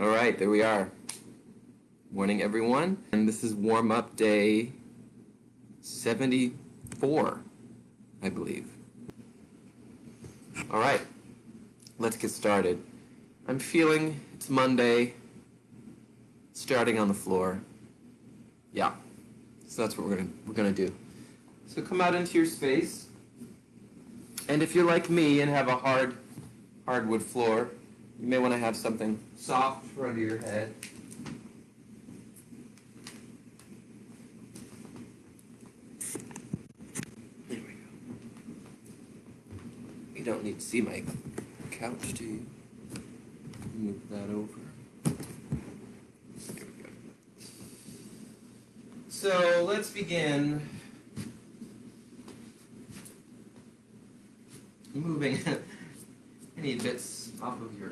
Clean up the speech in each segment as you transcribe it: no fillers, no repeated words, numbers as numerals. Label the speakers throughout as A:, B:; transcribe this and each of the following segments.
A: All right, there we are. Morning, everyone. And this is warm-up day 74, I believe. All right, let's get started. I'm feeling it's Monday, starting on the floor. Yeah, so that's what we're gonna do. So come out into your space, and if you're like me and have a hardwood floor, you may want to have something soft for under your head. There we go. You don't need to see my couch, do you? Move that over. There we go. So let's begin moving any bits off of your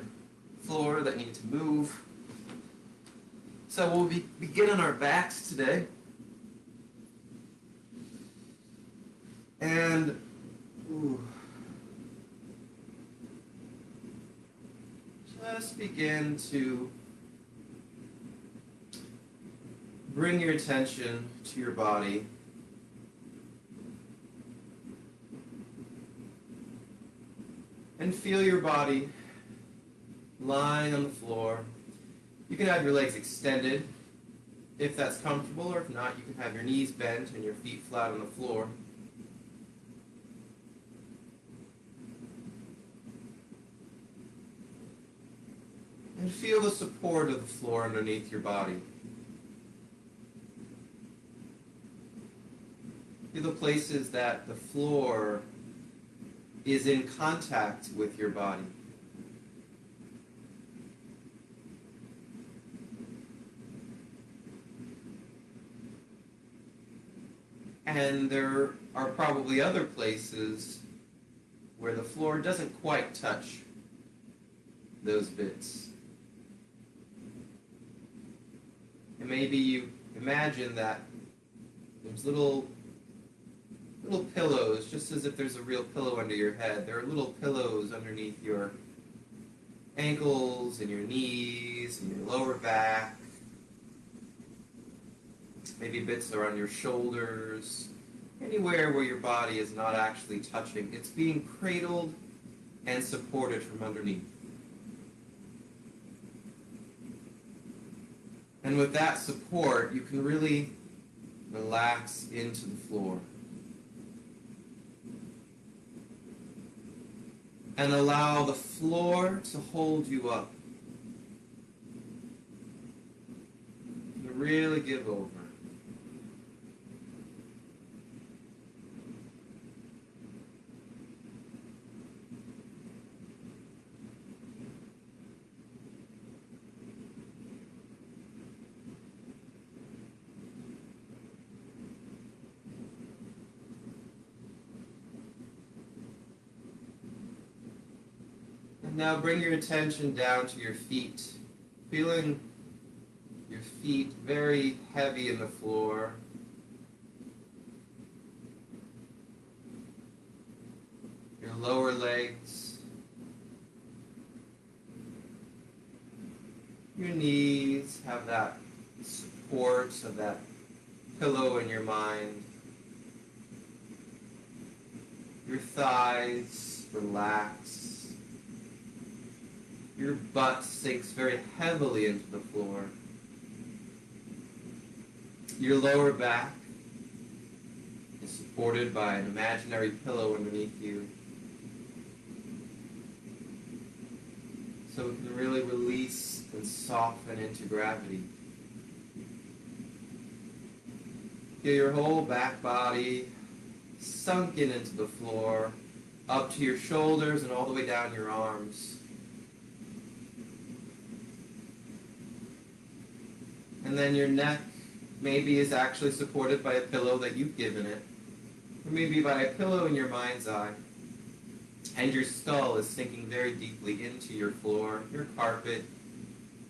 A: floor that need to move. So we'll begin on our backs today. And just begin to bring your attention to your body. And feel your body lying on the floor. You can have your legs extended if that's comfortable, or if not, you can have your knees bent and your feet flat on the floor. And feel the support of the floor underneath your body. Feel the places that the floor is in contact with your body. And there are probably other places where the floor doesn't quite touch those bits. And maybe you imagine that there's little pillows, just as if there's a real pillow under your head. There are little pillows underneath your ankles and your knees and your lower back. Maybe bits are on your shoulders. Anywhere where your body is not actually touching. It's being cradled and supported from underneath. And with that support, you can really relax into the floor. And allow the floor to hold you up. And really give over. Now bring your attention down to your feet, feeling your feet very heavy in the floor. Your lower legs, your knees have that support of that pillow in your mind. Your thighs relax. Your butt sinks very heavily into the floor. Your lower back is supported by an imaginary pillow underneath you. So it can really release and soften into gravity. Feel your whole back body sunken into the floor, up to your shoulders and all the way down your arms. And then your neck maybe is actually supported by a pillow that you've given it, or maybe by a pillow in your mind's eye. And your skull is sinking very deeply into your floor, your carpet,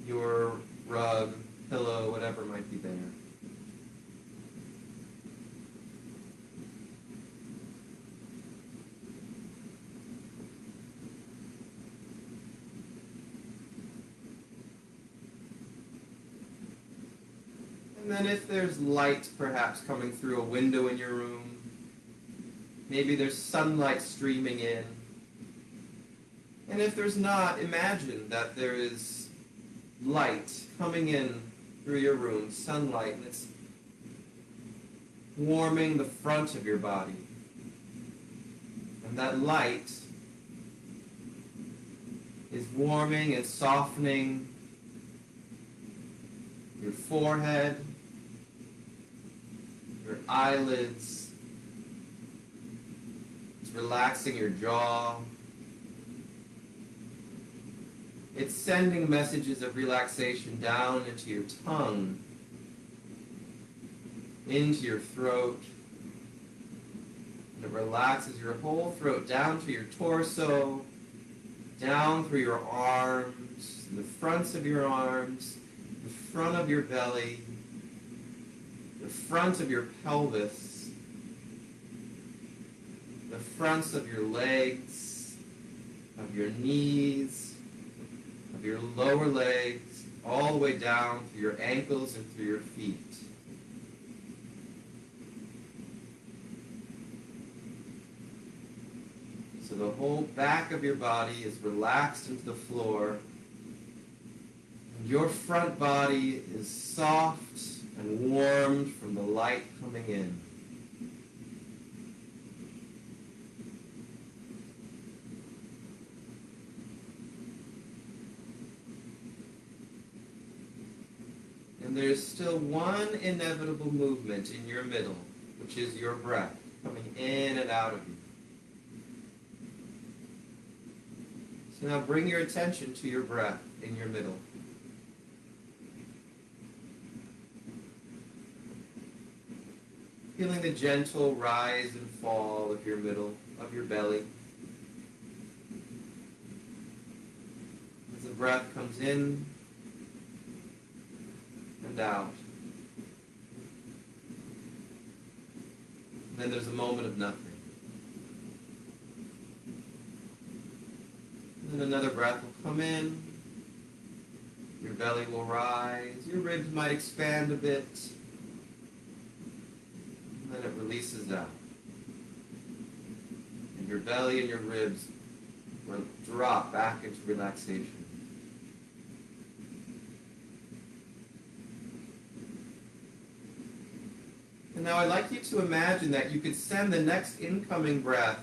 A: your rug, pillow, whatever might be there. And then if there's light perhaps coming through a window in your room, maybe there's sunlight streaming in. And if there's not, imagine that there is light coming in through your room, sunlight, and it's warming the front of your body. And that light is warming and softening your forehead, your eyelids. It's relaxing your jaw. It's sending messages of relaxation down into your tongue, into your throat. And it relaxes your whole throat down to your torso, down through your arms, the fronts of your arms, the front of your belly, the front of your pelvis, the fronts of your legs, of your knees, of your lower legs, all the way down through your ankles and through your feet. So the whole back of your body is relaxed into the floor. And your front body is soft and warmed from the light coming in. And there's still one inevitable movement in your middle, which is your breath coming in and out of you. So now bring your attention to your breath in your middle. Feeling the gentle rise and fall of your middle, of your belly. As the breath comes in and out. And then there's a moment of nothing. And then another breath will come in. Your belly will rise. Your ribs might expand a bit. And then it releases out. And your belly and your ribs will drop back into relaxation. And now I'd like you to imagine that you could send the next incoming breath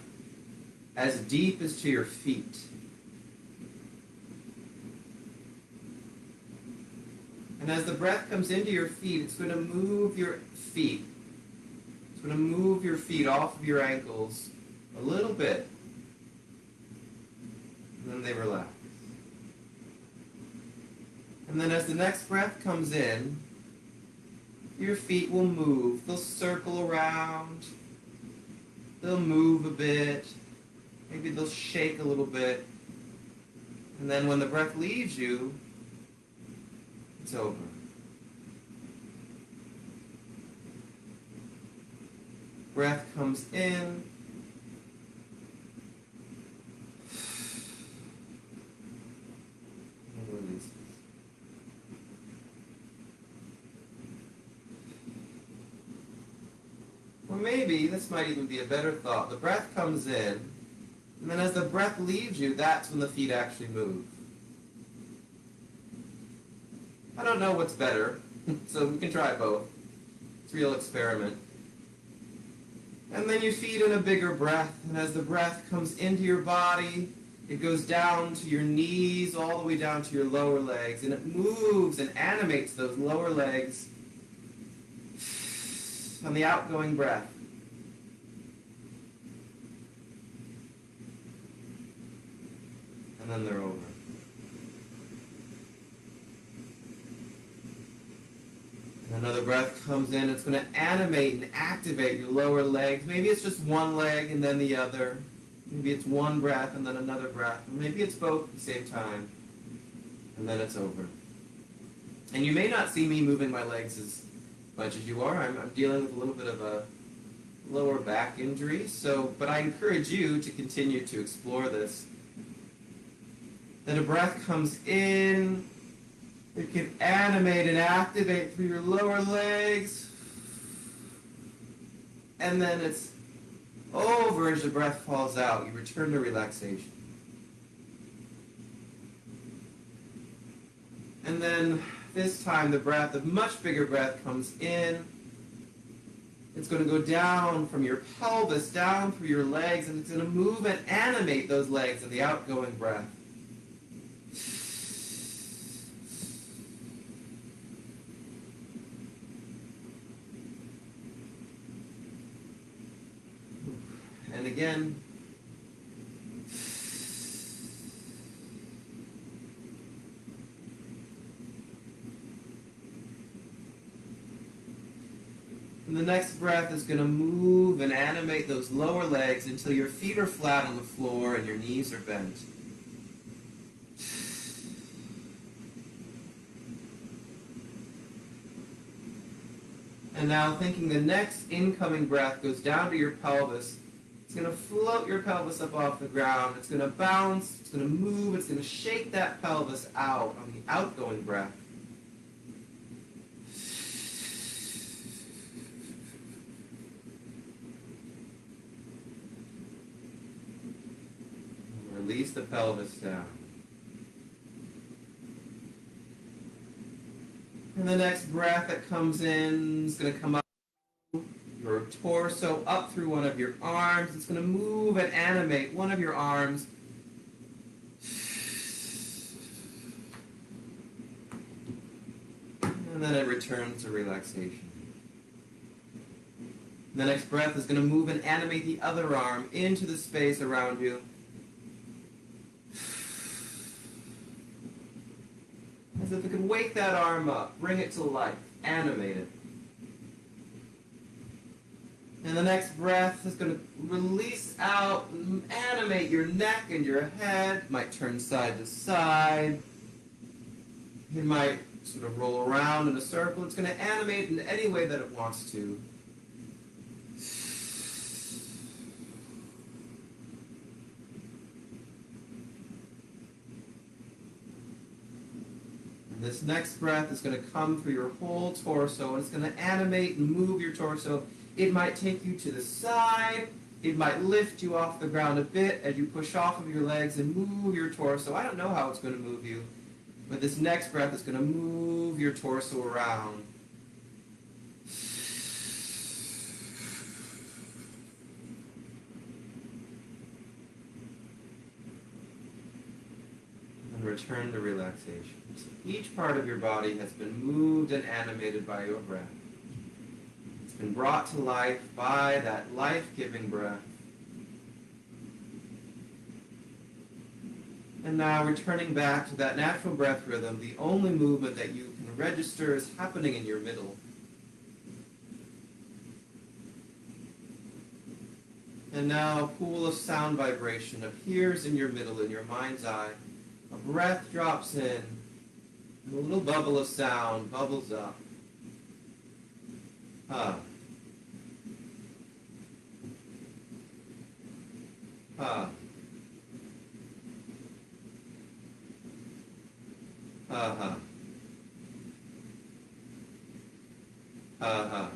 A: as deep as to your feet. And as the breath comes into your feet, it's going to move your feet. It's going to move your feet off of your ankles a little bit. And then they relax. And then as the next breath comes in, your feet will move. They'll circle around. They'll move a bit. Maybe they'll shake a little bit. And then when the breath leaves you, it's over. Breath comes in. And releases. Or maybe, this might even be a better thought, the breath comes in, and then as the breath leaves you, that's when the feet actually move. I don't know what's better, so we can try both. It's a real experiment. And then you feed in a bigger breath, and as the breath comes into your body, it goes down to your knees, all the way down to your lower legs, and it moves and animates those lower legs on the outgoing breath. And then they're over. And another breath comes in. It's going to animate and activate your lower legs. Maybe it's just one leg and then the other. Maybe it's one breath and then another breath. Or maybe it's both at the same time. And then it's over. And you may not see me moving my legs as much as you are. I'm dealing with a little bit of a lower back injury. But I encourage you to continue to explore this. Then a breath comes in It can animate and activate through your lower legs. And then it's over as the breath falls out. You return to relaxation. And then this time the breath, a much bigger breath, comes in. It's going to go down from your pelvis, down through your legs, and it's going to move and animate those legs in the outgoing breath. And again. And the next breath is going to move and animate those lower legs until your feet are flat on the floor and your knees are bent. And now thinking the next incoming breath goes down to your pelvis. It's going to float your pelvis up off the ground. It's going to bounce. It's going to move. It's going to shake that pelvis out on the outgoing breath. Release the pelvis down. And the next breath that comes in is going to come up your torso, up through one of your arms. It's going to move and animate one of your arms. And then it returns to relaxation. The next breath is going to move and animate the other arm into the space around you. As if it could wake that arm up, bring it to life, animate it. And the next breath is going to release out, animate your neck and your head. It might turn side to side. It might sort of roll around in a circle. It's going to animate in any way that it wants to. This next breath is going to come through your whole torso, and it's going to animate and move your torso. It might take you to the side. It might lift you off the ground a bit as you push off of your legs and move your torso. I don't know how it's going to move you, but this next breath is going to move your torso around. And return to relaxation. So each part of your body has been moved and animated by your breath. It's been brought to life by that life-giving breath. And now returning back to that natural breath rhythm, the only movement that you can register is happening in your middle. And now a pool of sound vibration appears in your middle, in your mind's eye. A breath drops in, and a little bubble of sound bubbles up. Ha. Ha. Ha ha. Ha ha.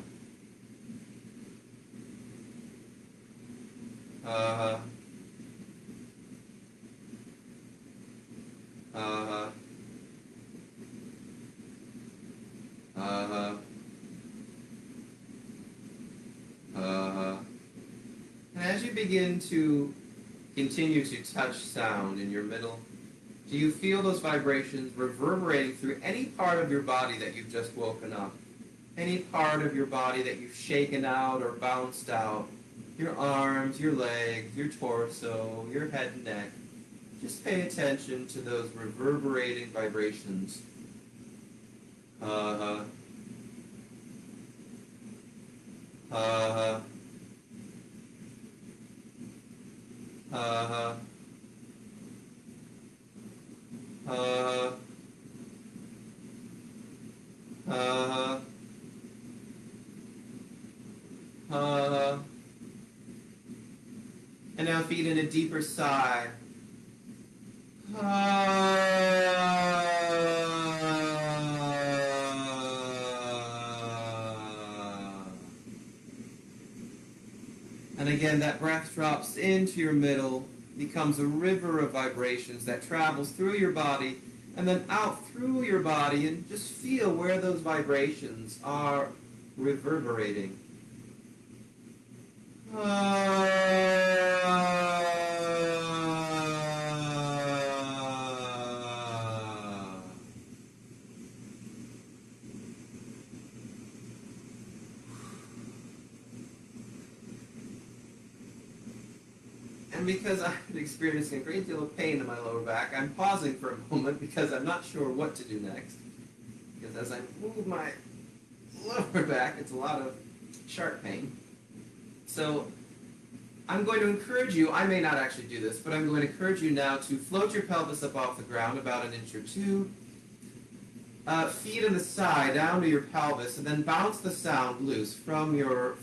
A: Ha ha. Ha ha. And as you begin to continue to touch sound in your middle, do you feel those vibrations reverberating through any part of your body that you've just woken up? Any part of your body that you've shaken out or bounced out? Your arms, your legs, your torso, your head and neck. Just pay attention to those reverberating vibrations. Ha ha. Ha ha. And now feed in a deeper sigh. again, that breath drops into your middle, becomes a river of vibrations that travels through your body and then out through your body, and just feel where those vibrations are reverberating. And because I'm experiencing a great deal of pain in my lower back, I'm pausing for a moment because I'm not sure what to do next. Because as I move my lower back, it's a lot of sharp pain. So I'm going to encourage you, I may not actually do this, but I'm going to encourage you now to float your pelvis up off the ground about an inch or two, feet in the side down to your pelvis, and then bounce the sound loose from your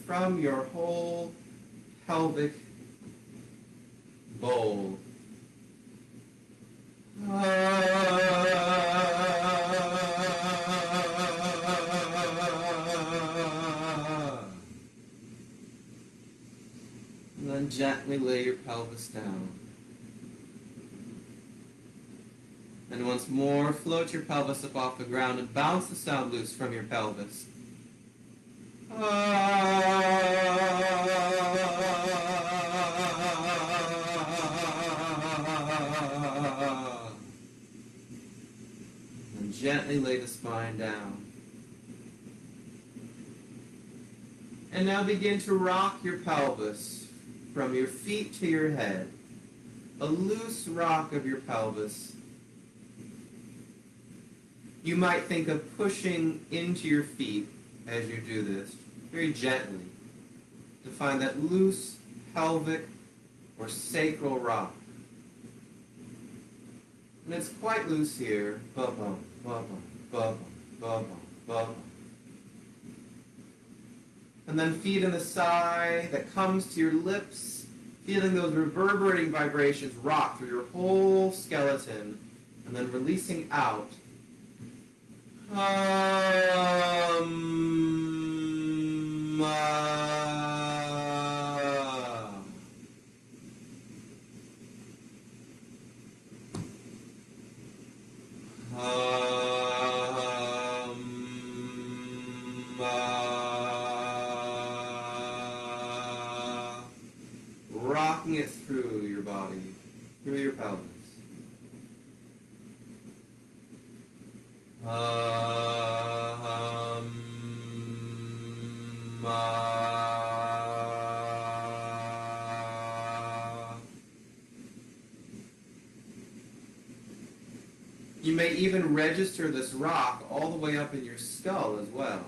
A: whole pelvic bowl. And then gently lay your pelvis down. And once more, float your pelvis up off the ground and bounce the sound loose from your pelvis. And gently lay the spine down. And now begin to rock your pelvis from your feet to your head. A loose rock of your pelvis. You might think of pushing into your feet as you do this, very gently, to find that loose pelvic or sacral rock. And it's quite loose here. Ba-bum, ba-bum, ba-bum, ba-bum, ba-bum. And then feet in the side that comes to your lips, feeling those reverberating vibrations rock through your whole skeleton, and then releasing out. Rocking it through your body, through your pelvis. You may even register this rock all the way up in your skull as well.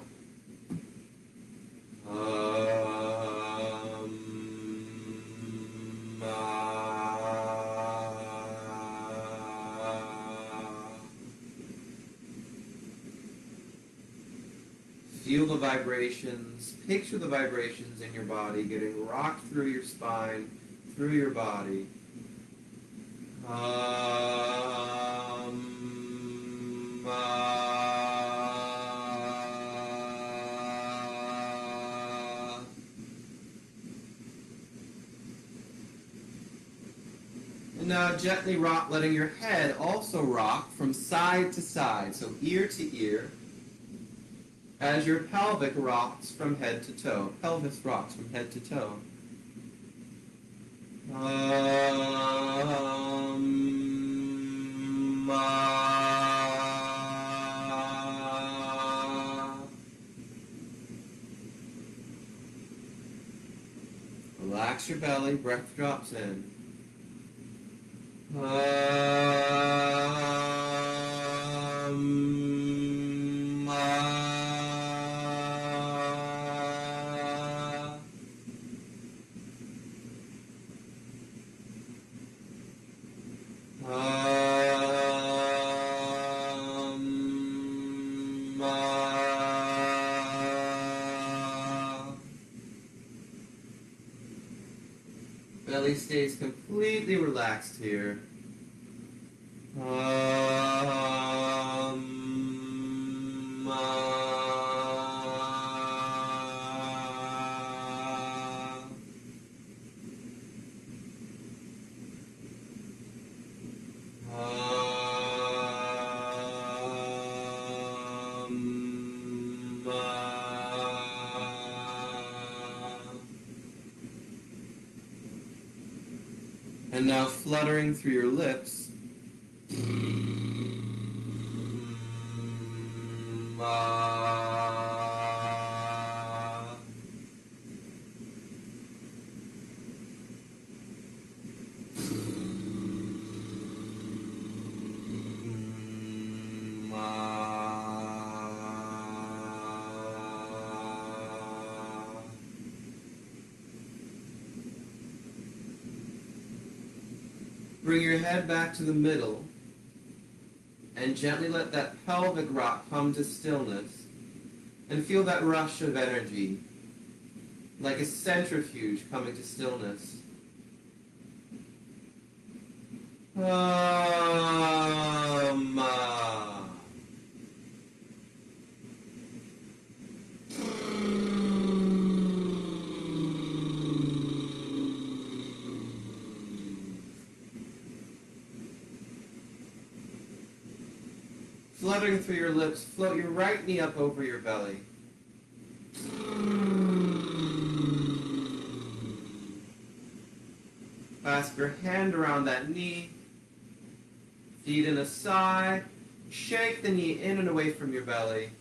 A: Feel the vibrations, picture the vibrations in your body getting rocked through your spine, through your body. And now gently rock, letting your head also rock from side to side, so ear to ear, as your pelvic rocks from head to toe. Pelvis rocks from head to toe. Relax your belly, breath drops in. Belly stays completely relaxed here. And now fluttering through your lips. Bring your head back to the middle and gently let that pelvic rock come to stillness and feel that rush of energy like a centrifuge coming to stillness. Fluttering through your lips, float your right knee up over your belly. Clasp your hand around that knee. Feet in a sigh. Shake the knee in and away from your belly.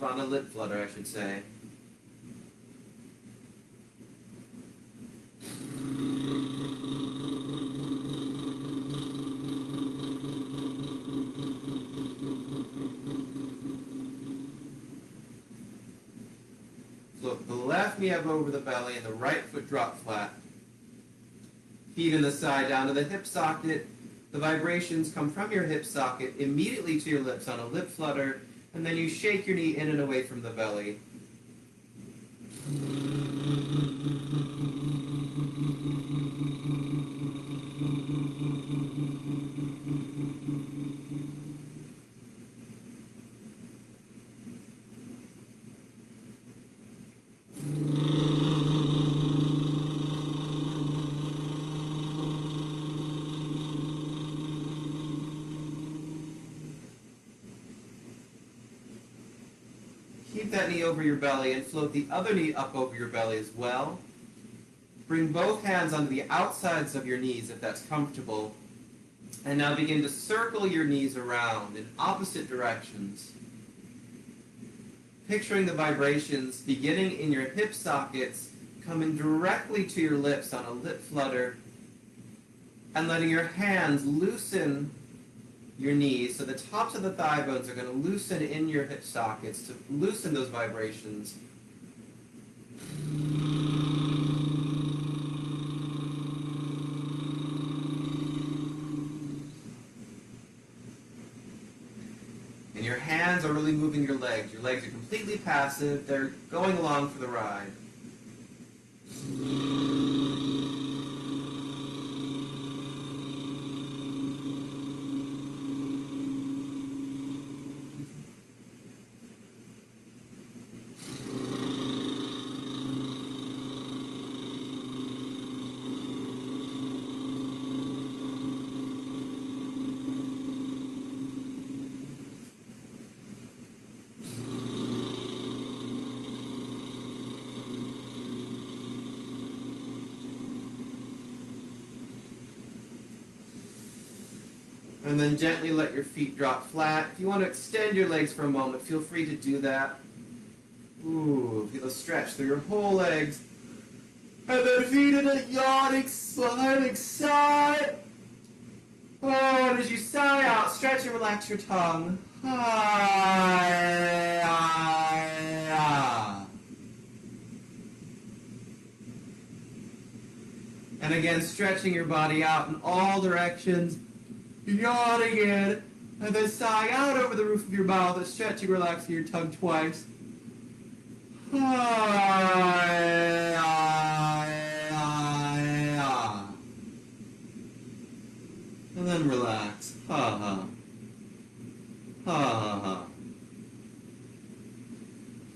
A: On a lip flutter, I should say. Float the left knee up over the belly and the right foot drop flat. Feet in the side down to the hip socket. The vibrations come from your hip socket immediately to your lips on a lip flutter, and then you shake your knee in and away from the belly. Keep that knee over your belly and float the other knee up over your belly as well. Bring both hands onto the outsides of your knees if that's comfortable. And now begin to circle your knees around in opposite directions. Picturing the vibrations beginning in your hip sockets, coming directly to your lips on a lip flutter, and letting your hands loosen your knees, so the tops of the thigh bones are going to loosen in your hip sockets to loosen those vibrations. And your hands are really moving your legs. Your legs are completely passive. They're going along for the ride. And then gently let your feet drop flat. If you want to extend your legs for a moment, feel free to do that. Ooh, feel a stretch through your whole legs. And then feet in a yawning, smiling sigh. Oh, and as you sigh out, stretch and relax your tongue. And again, stretching your body out in all directions. Yawn again, and then sigh out over the roof of your mouth and stretching, relaxing your tongue twice. And then relax.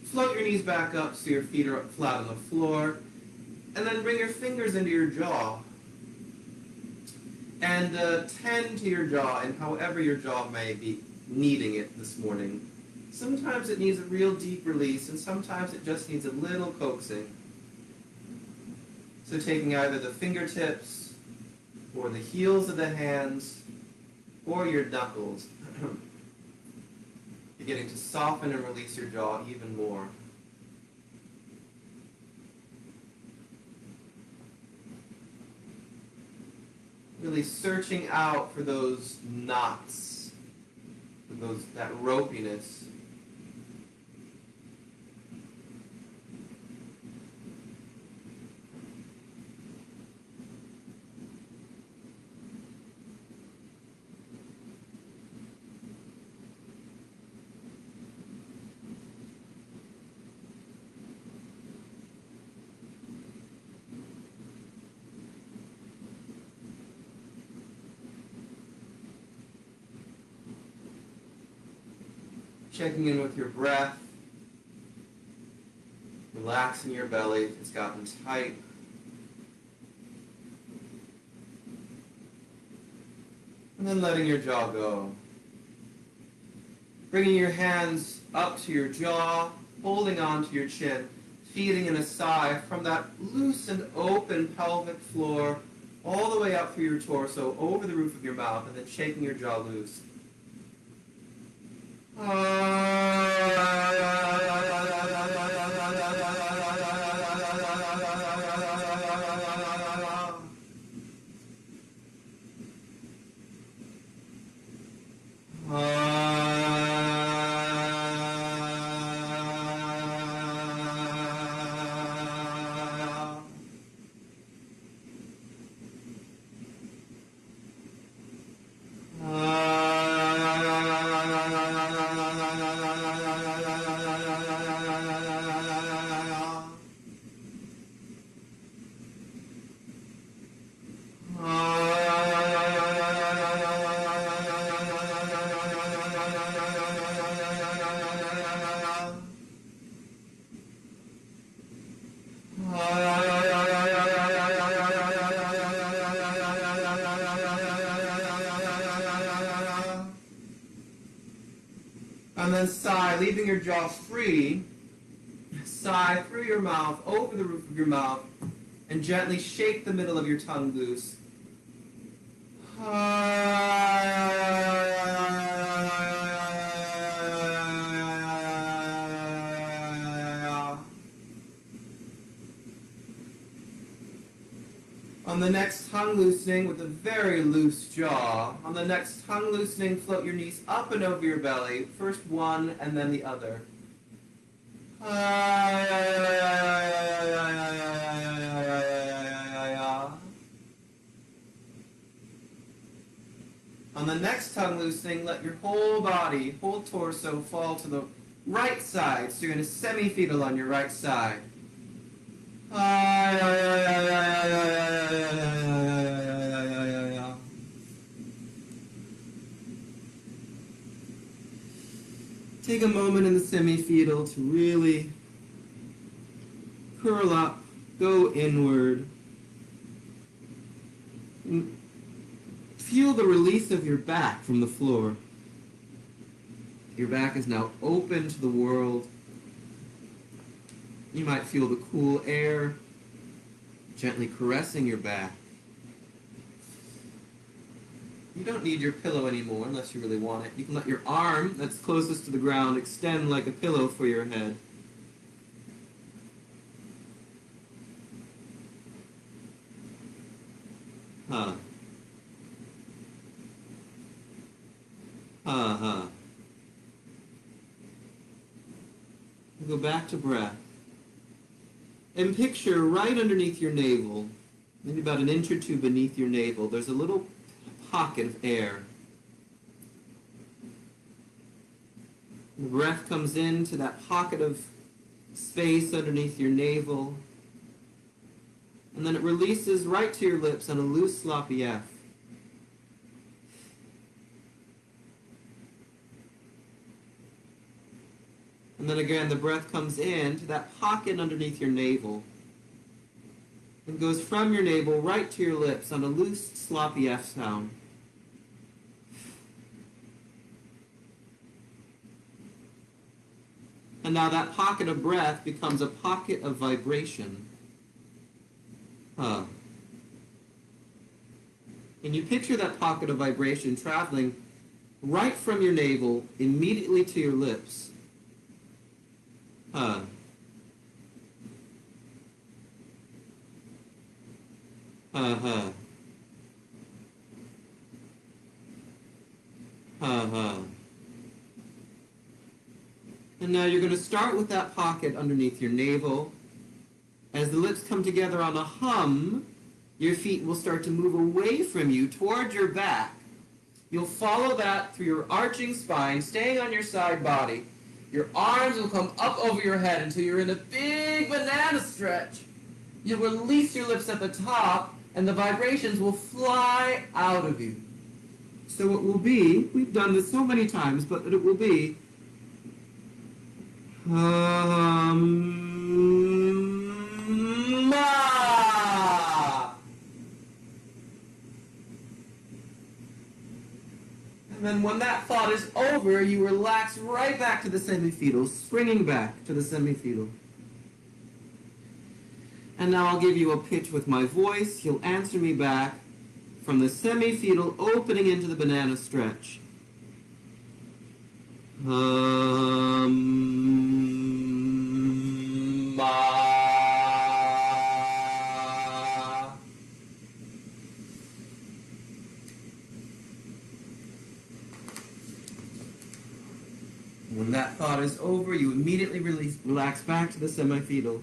A: Float your knees back up so your feet are up flat on the floor, and then bring your fingers into your jaw. And tend to your jaw in however your jaw may be needing it this morning. Sometimes it needs a real deep release, and sometimes it just needs a little coaxing. So taking either the fingertips, or the heels of the hands, or your knuckles, beginning to soften and release your jaw even more. Really searching out for those knots, for that ropiness. Checking in with your breath, relaxing your belly if it's gotten tight. And then letting your jaw go. Bringing your hands up to your jaw, holding on to your chin, feeling in a sigh from that loose and open pelvic floor all the way up through your torso, over the roof of your mouth, and then shaking your jaw loose. And then sigh, leaving your jaw free. Sigh through your mouth, over the roof of your mouth, and gently shake the middle of your tongue loose. On the next tongue loosening, with a very loose jaw, on the next tongue loosening, float your knees up and over your belly, first one and then the other. On the next tongue loosening, let your whole body, whole torso fall to the right side, so you're in a semi-fetal on your right side. Take a moment in the semi-fetal to really curl up, go inward. And feel the release of your back from the floor. Your back is now open to the world. You might feel the cool air gently caressing your back. You don't need your pillow anymore unless you really want it. You can let your arm that's closest to the ground extend like a pillow for your head. Go back to breath. And picture right underneath your navel, maybe about an inch or two beneath your navel, there's a little pocket of air. The breath comes into that pocket of space underneath your navel, and then it releases right to your lips on a loose, sloppy F. And then again, the breath comes in to that pocket underneath your navel and goes from your navel right to your lips on a loose, sloppy F sound. And now that pocket of breath becomes a pocket of vibration. Huh. And you picture that pocket of vibration traveling right from your navel immediately to your lips. Huh. Huh. And now you're going to start with that pocket underneath your navel. As the lips come together on a hum, your feet will start to move away from you toward your back. You'll follow that through your arching spine, staying on your side body. Your arms will come up over your head until you're in a big banana stretch. You'll release your lips at the top, and the vibrations will fly out of you. So it will be, we've done this so many times, but it will be and then when that thought is over, you relax right back to the semifetal, springing back to the semifetal. And now I'll give you a pitch with my voice. You'll answer me back from the semifetal opening into the banana stretch. When that thought is over, you immediately relax back to the semifetal.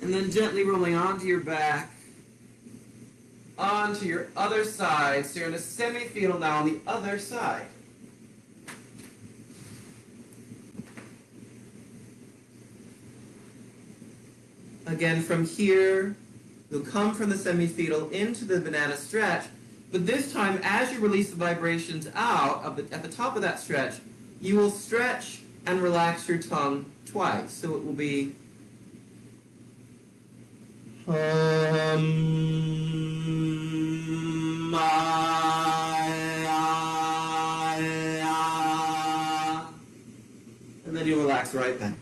A: And then gently rolling onto your back, onto your other side. So you're in a semifetal now on the other side. Again, from here, you'll come from the semifetal into the banana stretch, but this time, as you release the vibrations out at the top of that stretch, you will stretch and relax your tongue twice. So it will be and then you relax right back.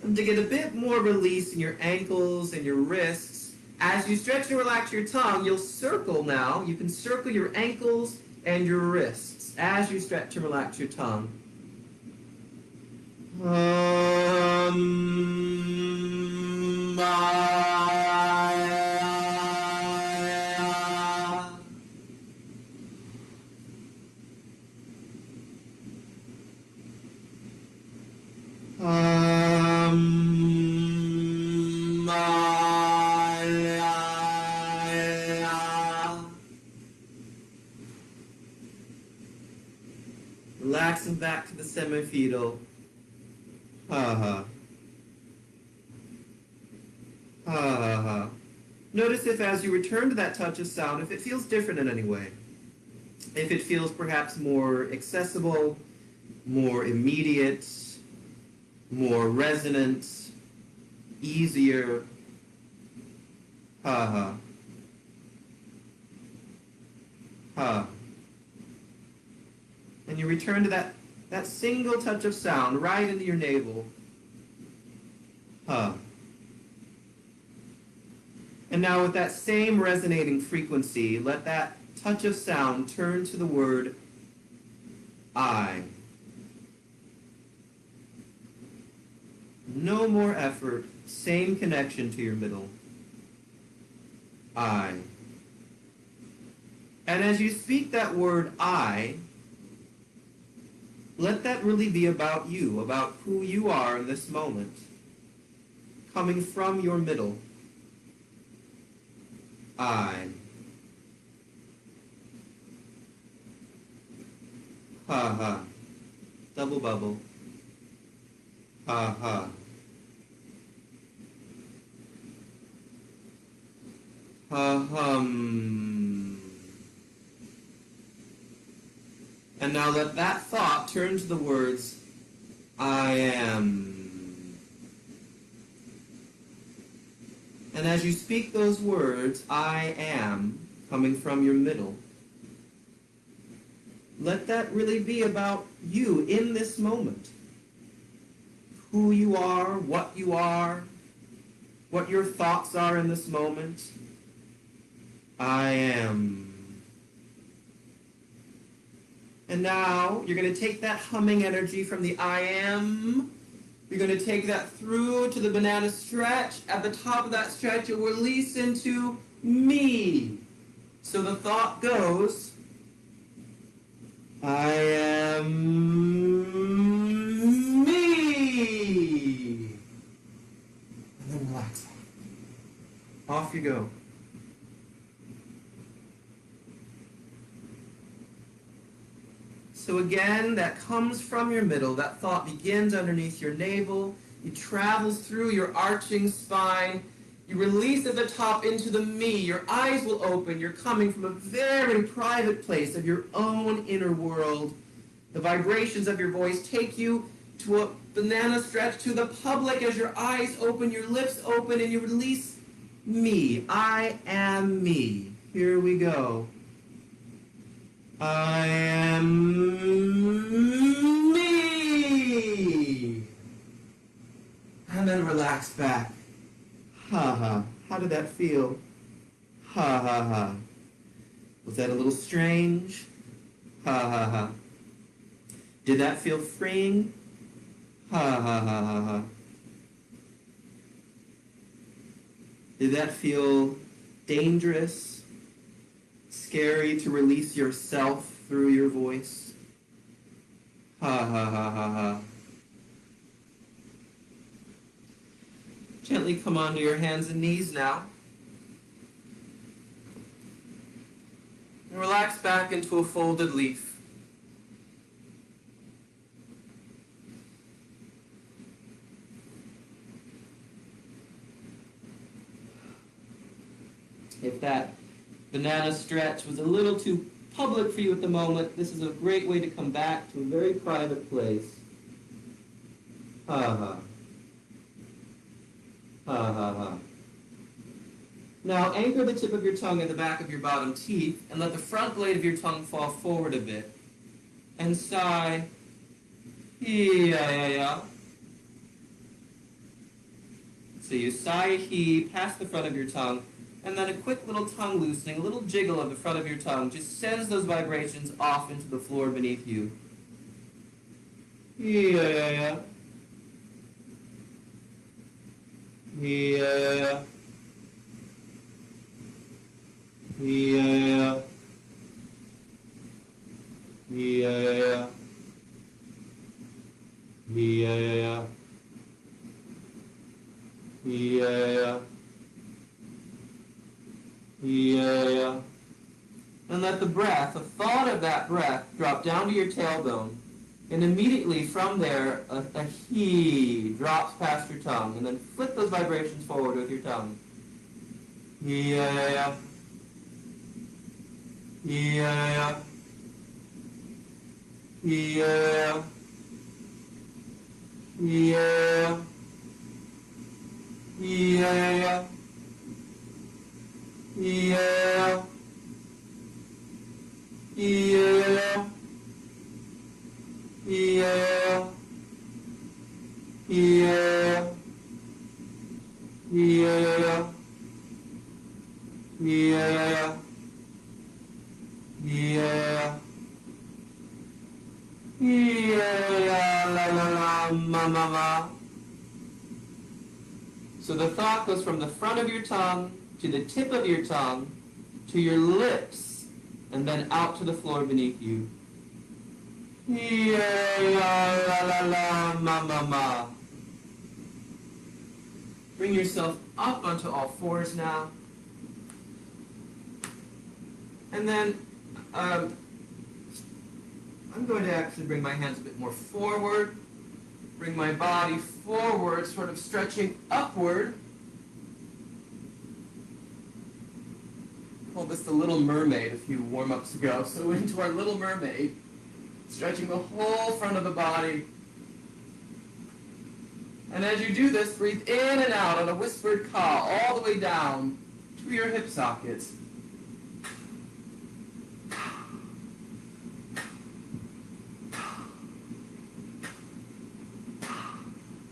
A: And to get a bit more release in your ankles and your wrists, as you stretch and relax your tongue, you'll circle now. You can circle your ankles and your wrists as you stretch and relax your tongue. Relaxing back to the semifetal. Notice if as you return to that touch of sound, if it feels different in any way. If it feels perhaps more accessible, more immediate, more resonant, easier. And you return to that single touch of sound right into your navel. And now with that same resonating frequency, let that touch of sound turn to the word I. No more effort, same connection to your middle. I. And as you speak that word I, let that really be about you, about who you are in this moment, coming from your middle. I. Ha ha. Double bubble. Ha ha. Ha hum. And now let that thought turn to the words, I am. And as you speak those words, I am, coming from your middle, let that really be about you in this moment. Who you are, what your thoughts are in this moment. I am. And now you're going to take that humming energy from the I am. You're going to take that through to the banana stretch. At the top of that stretch, you'll release into me. So the thought goes, I am me. And then relax. Off you go. So again, that comes from your middle. That thought begins underneath your navel. It travels through your arching spine. You release at the top into the me. Your eyes will open. You're coming from a very private place of your own inner world. The vibrations of your voice take you to a banana stretch to the public as your eyes open, your lips open, and you release me. I am me. Here we go. I am me. And then relax back. Ha ha. How did that feel? Ha ha ha. Was that a little strange? Ha ha ha. Did that feel freeing? Ha ha ha ha ha. Did that feel dangerous? Scary to release yourself through your voice? Ha ha ha ha ha. Gently come onto your hands and knees now. And relax back into a folded leaf. If that banana stretch was a little too public for you at the moment, this is a great way to come back to a very private place. Ha ha. Ha ha ha. Now anchor the tip of your tongue in the back of your bottom teeth and let the front blade of your tongue fall forward a bit. And sigh. Hee-ya-ya-ya. So you sigh he past the front of your tongue, and then a quick little tongue loosening, a little jiggle of the front of your tongue just sends those vibrations off into the floor beneath you. Yeah. Yeah. Yeah. Yeah. Yeah. Yeah. Yeah. And let the breath, the thought of that breath, drop down to your tailbone. And immediately from there, a he drops past your tongue. And then flip those vibrations forward with your tongue. Yeah. Yeah. Yeah. Yeah. Yeah. Yeah. Yeah. Yeah. Yeah. Yeah. Yeah. Yeah. Yeah. La la la ma ma ma. So the thought goes from the front of your tongue to the tip of your tongue to your lips. and then out to the floor beneath you. Yeah, la la la, ma ma ma. Bring yourself up onto all fours now. And then I'm going to actually bring my hands a bit more forward. Bring my body forward, sort of stretching upward. Called this the Little Mermaid a few warm-ups ago. So into our Little Mermaid, stretching the whole front of the body. And as you do this, breathe in and out on a whispered caw, all the way down to your hip sockets.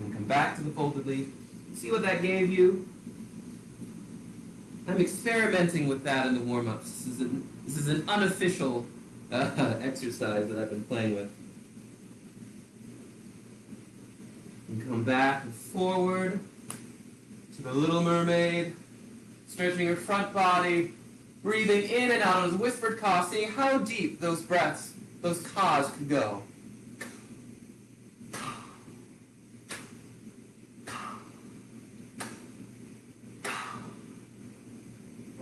A: And come back to the folded leaf. See what that gave you? I'm experimenting with that in the warm-ups. This is an unofficial exercise that I've been playing with. And come back and forward to the Little Mermaid, stretching your front body, breathing in and out as a whispered caw, seeing how deep those breaths, those caws could go.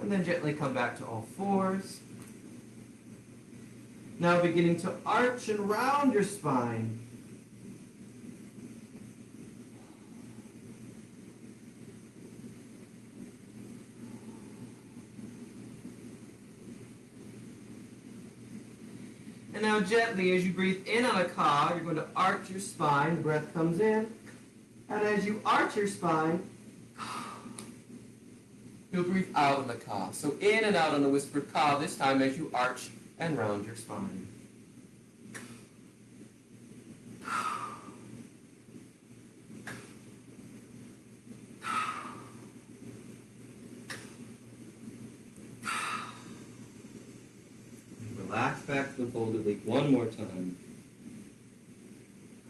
A: And then gently come back to all fours. Now beginning to arch and round your spine. And now gently, as you breathe in on a caw, you're going to arch your spine. The breath comes in. And as you arch your spine, you'll breathe out on the caw. So in and out on a whispered caw, this time as you arch and round your spine. Relax back to the folded leaf one more time.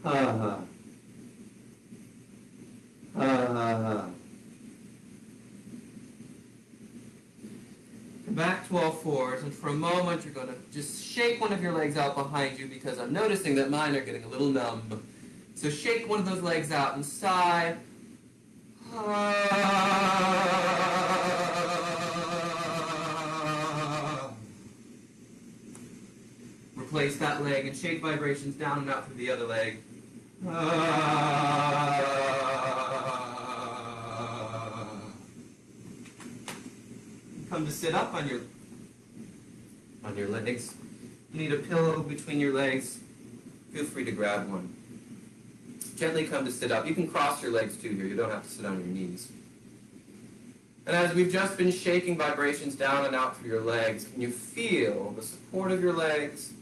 A: Ha ha. Ha ha ha. Come back to all fours, and for a moment you're going to just shake one of your legs out behind you because I'm noticing that mine are getting a little numb. So shake one of those legs out and sigh. Replace that leg and shake vibrations down and out through the other leg. Come to sit up on your legs. You need a pillow between your legs. Feel free to grab one. Gently come to sit up. You can cross your legs too here. You don't have to sit on your knees. And as we've just been shaking vibrations down and out through your legs, can you feel the support of your legs?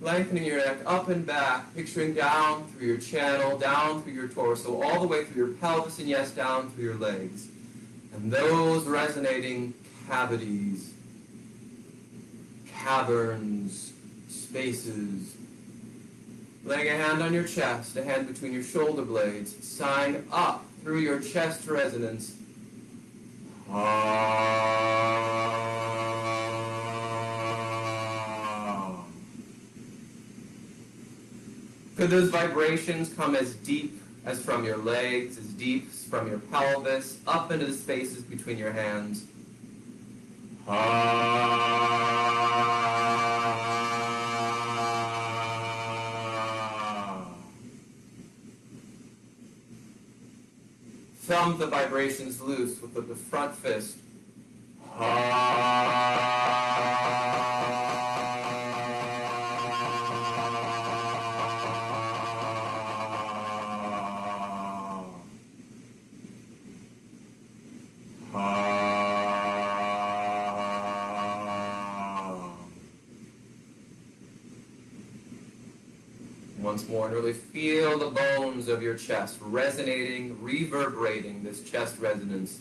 A: Lengthening your neck up and back, picturing down through your channel, down through your torso, all the way through your pelvis, and yes, down through your legs. And those resonating cavities, caverns, spaces. Laying a hand on your chest, a hand between your shoulder blades, sighing up through your chest resonance. Could those vibrations come as deep as from your legs, as deep as from your pelvis, up into the spaces between your hands? Thumb the vibrations loose with the front fist. Once more, and really feel the bones of your chest resonating, reverberating this chest resonance.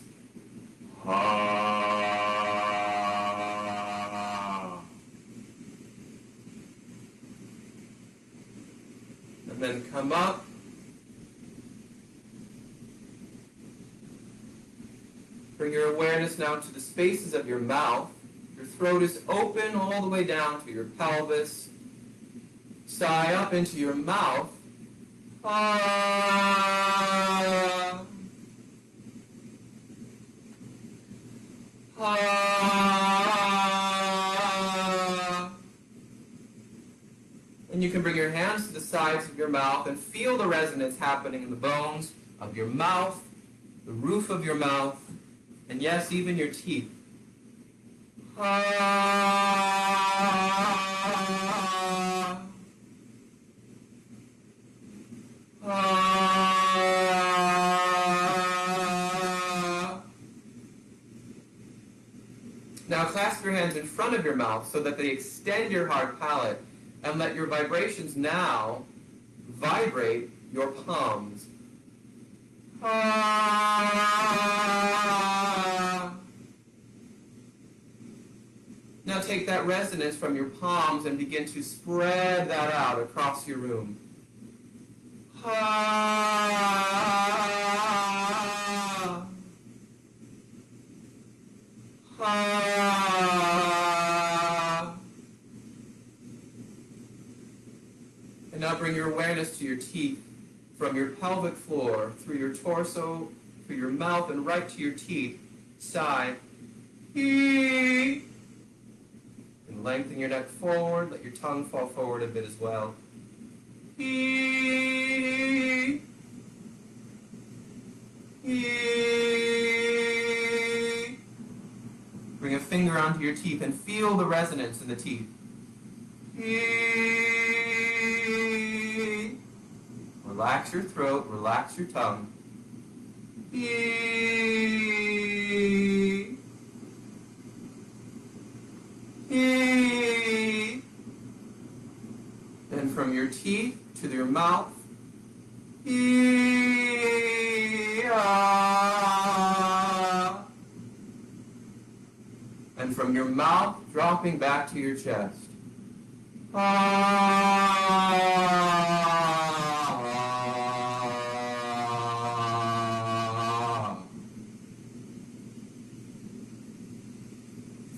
A: And then come up. Bring your awareness now to the spaces of your mouth, Your throat is open all the way down to your pelvis. Sigh up into your mouth. Ah. Ah. And you can bring your hands to the sides of your mouth and feel the resonance happening in the bones of your mouth, the roof of your mouth, and yes, even your teeth. Ah. Ah. Now clasp your hands in front of your mouth so that they extend your hard palate, and let your vibrations now vibrate your palms. Ah. Now take that resonance from your palms and begin to spread that out across your room. Ah. Ah. And now bring your awareness to your teeth, from your pelvic floor, through your torso, through your mouth, and right to your teeth. Sigh. And lengthen your neck forward. Let your tongue fall forward a bit as well. Bring a finger onto your teeth and feel the resonance in the teeth. Relax your throat, relax your tongue. And from your teeth to your mouth. And from your mouth, dropping back to your chest.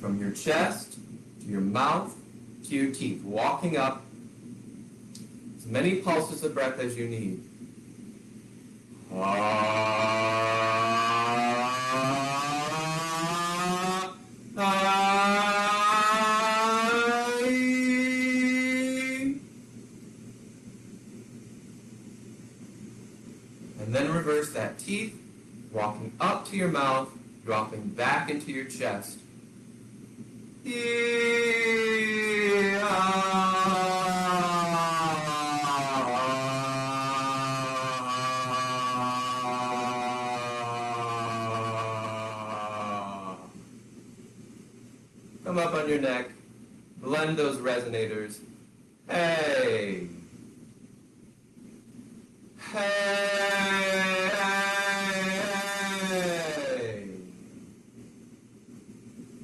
A: From your chest to your mouth to your teeth, walking up as many pulses of breath as you need. And then reverse that teeth, walking up to your mouth, dropping back into your chest. Come up on your neck, blend those resonators. Hey. Hey.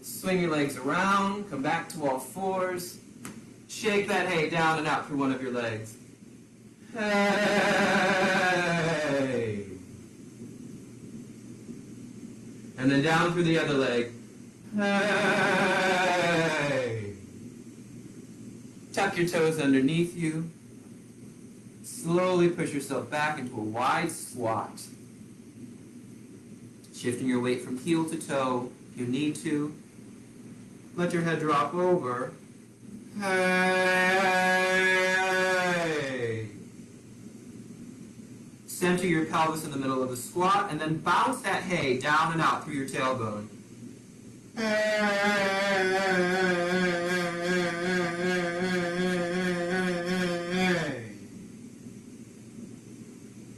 A: Swing your legs around, come back to all fours. Shake that hay down and out through one of your legs. Hey. And then down through the other leg. Hey. Tuck your toes underneath you. Slowly push yourself back into a wide squat. Shifting your weight from heel to toe if you need to. Let your head drop over. Hey. Center your pelvis in the middle of the squat and then bounce that hay down and out through your tailbone. Hey.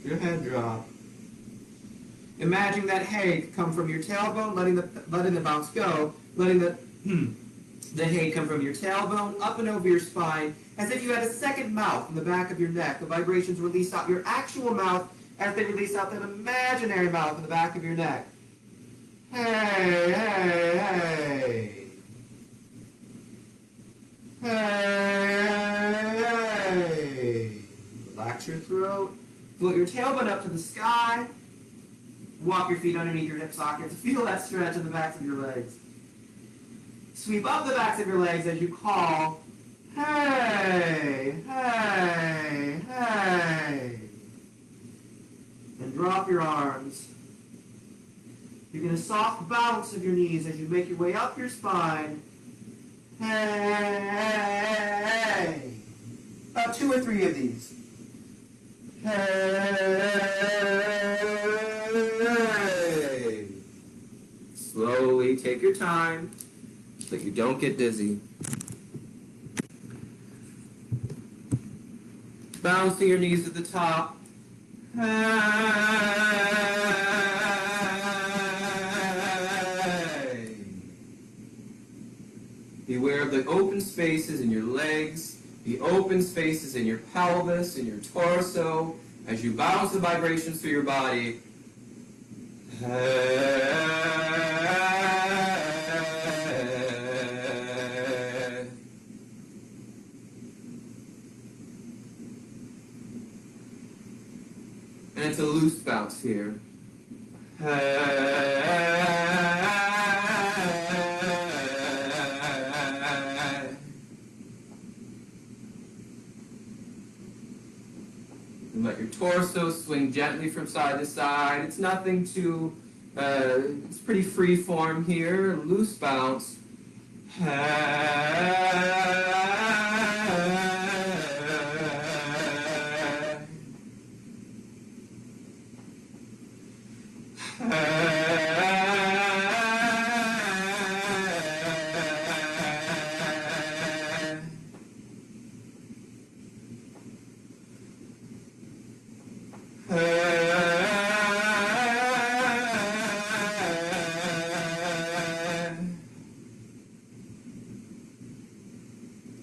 A: Your head drop. Imagine that hay come from your tailbone, letting the bounce go, letting the hay come from your tailbone up and over your spine, as if you had a second mouth in the back of your neck. The vibrations release out your actual mouth as they release out that imaginary mouth in the back of your neck. Hey, hey, hey. Hey. Relax your throat. Float your tailbone up to the sky. Walk your feet underneath your hip sockets. Feel that stretch in the backs of your legs. Sweep up the backs of your legs as you call, hey, hey, hey. And drop your arms. You get a soft bounce of your knees as you make your way up your spine. Hey. About 2 or 3 of these. Hey. Slowly take your time so that you don't get dizzy. Bouncing your knees at the top. Hey. Beware of the open spaces in your legs, the open spaces in your pelvis, in your torso, as you bounce the vibrations through your body. And it's a loose bounce here. And let your torso swing gently from side to side. It's nothing too, it's pretty free form here. Loose bounce.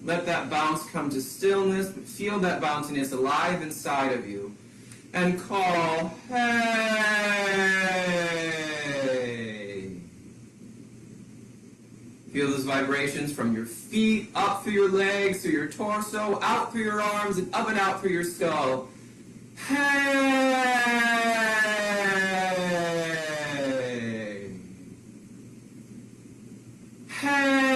A: Let that bounce come to stillness, but feel that bounciness alive inside of you. And call, hey! Feel those vibrations from your feet, up through your legs, through your torso, out through your arms, and up and out through your skull. Hey! Hey!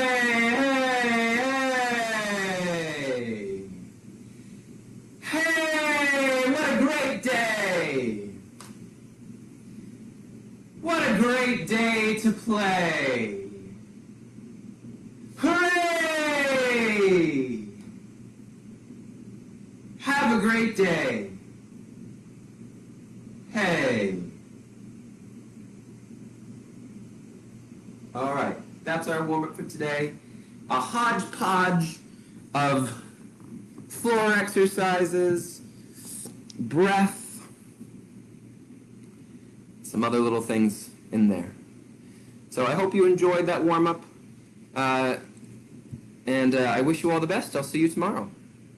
A: What a great day to play! Hooray! Have a great day. Hey. All right, that's our warm-up for today. A hodgepodge of floor exercises, breath, some other little things in there. So I hope you enjoyed that warm-up, and I wish you all the best. I'll see you tomorrow.